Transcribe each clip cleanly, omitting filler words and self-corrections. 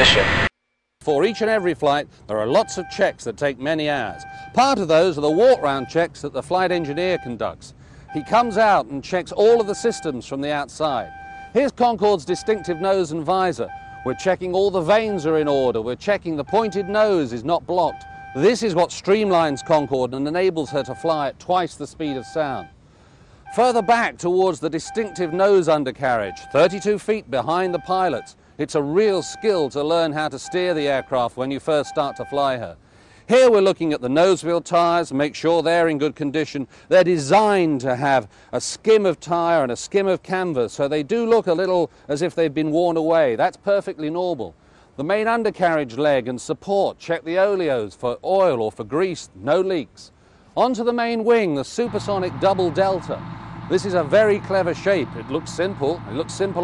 position. For each and every flight, there are lots of checks that take many hours. Part of those are the walk-round checks that the flight engineer conducts. He comes out and checks all of the systems from the outside. Here's Concorde's distinctive nose and visor. We're checking all the vanes are in order. We're checking the pointed nose is not blocked. This is what streamlines Concorde and enables her to fly at twice the speed of sound. Further back towards the distinctive nose undercarriage, 32 feet behind the pilots, it's a real skill to learn how to steer the aircraft when you first start to fly her. Here we're looking at the nose wheel tyres, make sure they're in good condition. They're designed to have a skim of tyre and a skim of canvas, so they do look a little as if they've been worn away. That's perfectly normal. The main undercarriage leg and support, check the oleos for oil or for grease, no leaks. Onto the main wing, the supersonic double delta. This is a very clever shape. It looks simple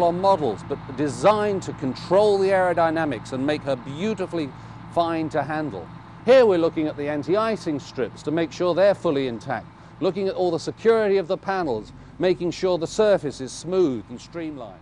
on models, but designed to control the aerodynamics and make her beautifully fine to handle. Here we're looking at the anti-icing strips to make sure they're fully intact, looking at all the security of the panels, making sure the surface is smooth and streamlined.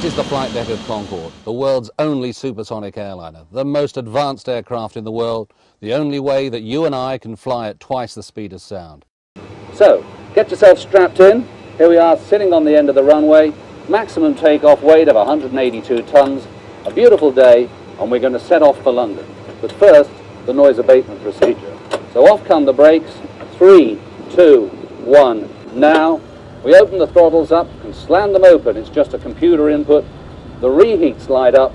This is the flight deck of Concorde, the world's only supersonic airliner, the most advanced aircraft in the world, the only way that you and I can fly at twice the speed of sound. So, get yourself strapped in. Here we are sitting on the end of the runway, maximum takeoff weight of 182 tons, a beautiful day, and we're going to set off for London. But first, the noise abatement procedure. So off come the brakes, 3, 2, 1, now. We open the throttles up and slam them open. It's just a computer input. The reheats light up.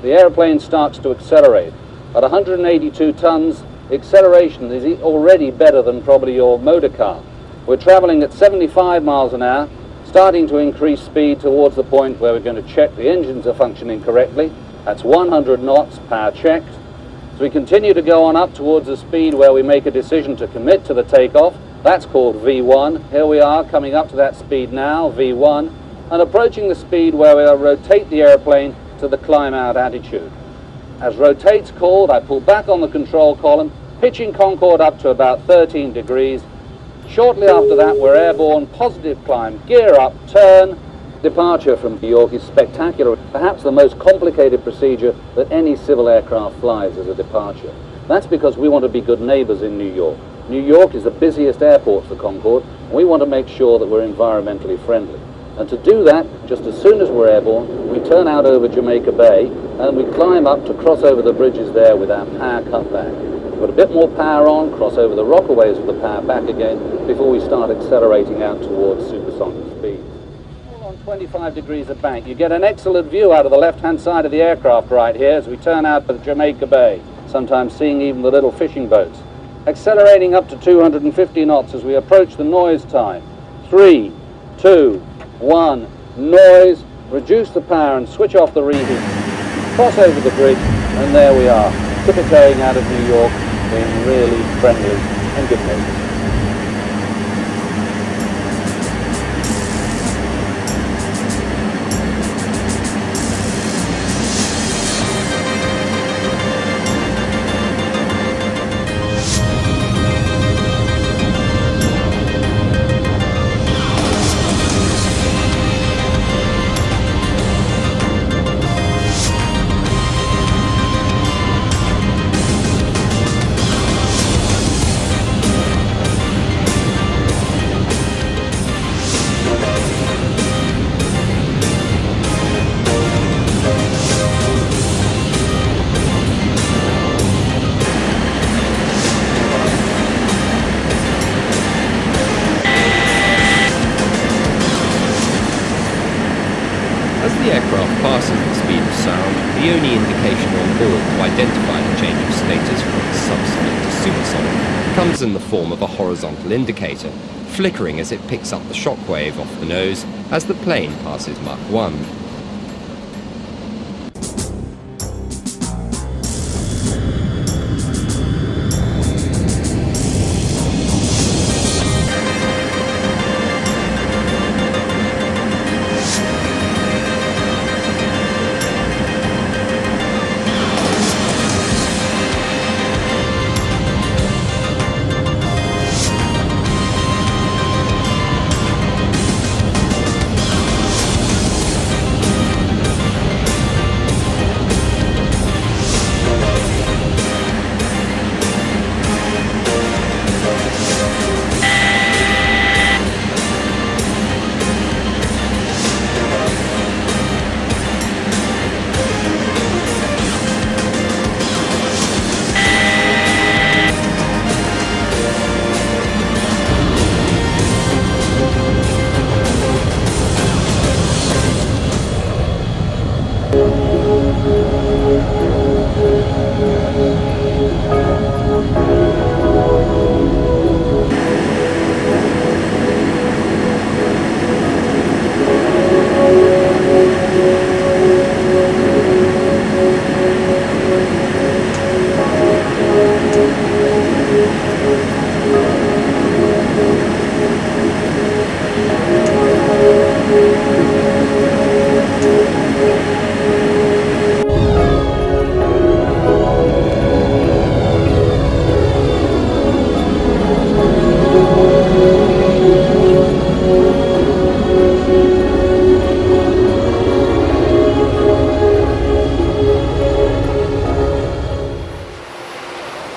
The airplane starts to accelerate. At 182 tons, the acceleration is already better than probably your motor car. We're traveling at 75 miles an hour, starting to increase speed towards the point where we're going to check the engines are functioning correctly. That's 100 knots, power checked. So we continue to go on up towards the speed where we make a decision to commit to the takeoff. That's called V1. Here we are coming up to that speed now, V1, and approaching the speed where we'll rotate the airplane to the climb out attitude. As rotate's called, I pull back on the control column, pitching Concorde up to about 13 degrees. Shortly after that, we're airborne, positive climb, gear up, turn. Departure from New York is spectacular, perhaps the most complicated procedure that any civil aircraft flies as a departure. That's because we want to be good neighbors in New York. New York is the busiest airport for Concorde, and we want to make sure that we're environmentally friendly. And to do that, just as soon as we're airborne, we turn out over Jamaica Bay, and we climb up to cross over the bridges there with our power cut back. Put a bit more power on, cross over the rockaways with the power back again, before we start accelerating out towards supersonic speeds. On 25 degrees of bank, you get an excellent view out of the left-hand side of the aircraft right here as we turn out to Jamaica Bay, sometimes seeing even the little fishing boats. Accelerating up to 250 knots as we approach the noise time. 3, 2, 1, noise, reduce the power and switch off the reheat. Cross over the bridge, and there we are, tiptoeing out of New York, being really friendly and good neighbors. As the aircraft passes the speed of sound, the only indication on board to identify the change of status from subsonic to supersonic comes in the form of a horizontal indicator, flickering as it picks up the shockwave off the nose as the plane passes Mach 1.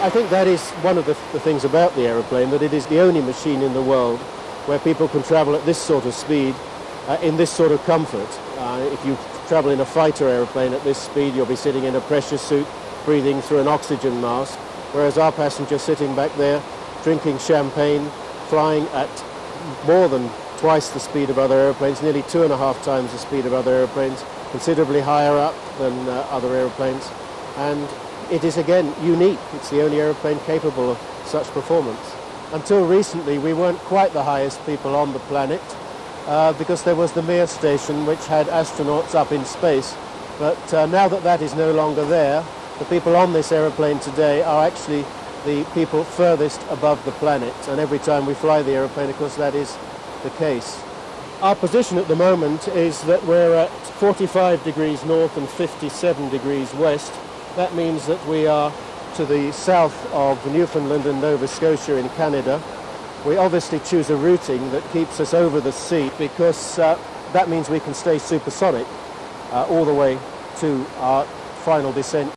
I think that is one of the things about the aeroplane, that it is the only machine in the world where people can travel at this sort of speed, in this sort of comfort. If you travel in a fighter aeroplane at this speed, you'll be sitting in a pressure suit, breathing through an oxygen mask, whereas our passenger sitting back there, drinking champagne, flying at more than twice the speed of other airplanes, nearly 2.5 times the speed of other airplanes, considerably higher up than other airplanes. And it is again unique. It's the only aeroplane capable of such performance. Until recently we weren't quite the highest people on the planet because there was the Mir station which had astronauts up in space. But now that that is no longer there, the people on this aeroplane today are actually the people furthest above the planet, and every time we fly the aeroplane, of course, that is the case. Our position at the moment is that we're at 45 degrees north and 57 degrees west. That means that we are to the south of Newfoundland and Nova Scotia in Canada. We obviously choose a routing that keeps us over the sea because that means we can stay supersonic all the way to our final descent.